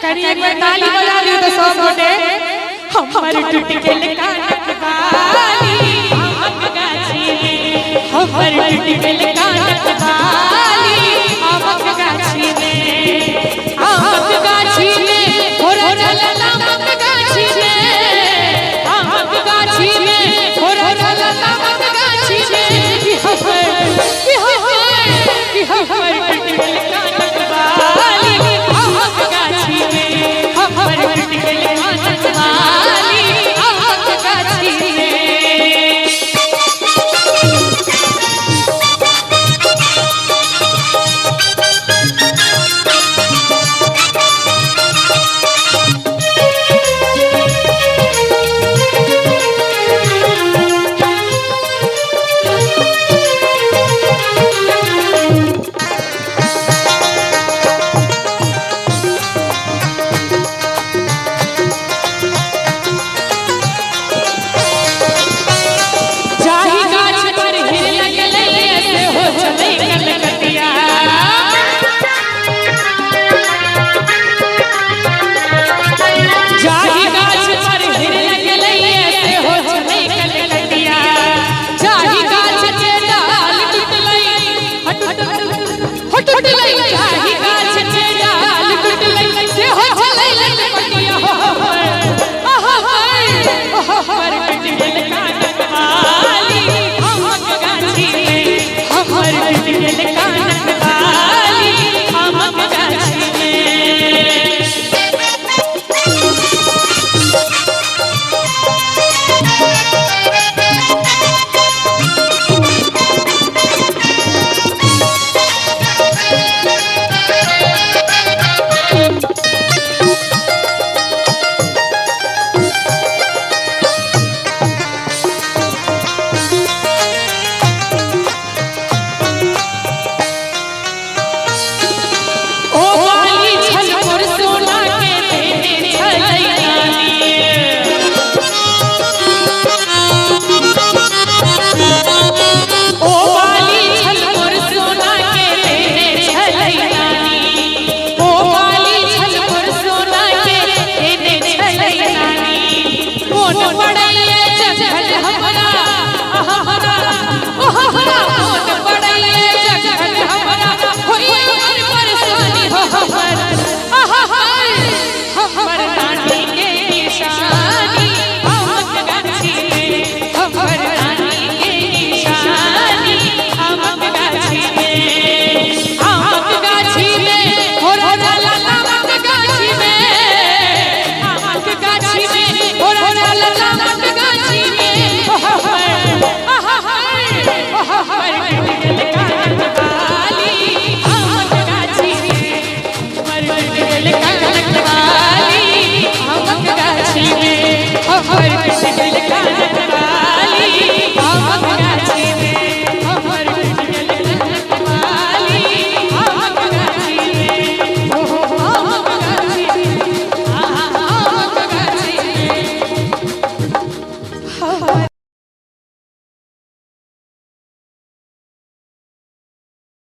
तरी एक बार ताली बजा लियो तो सब गोटे हमर टूट गेल कानक बाली आमक गाछी में हमर टूट गेल कानक बाली आमक गाछी में आमक गाछी में होरा चलल आमक गाछी में आमक गाछी में होरा चलल आमक गाछी में कि हमर टूट गेल कानक बाली आमक गाछी में हमर टूट गेल कानक बाली आमक गाछी में हमरा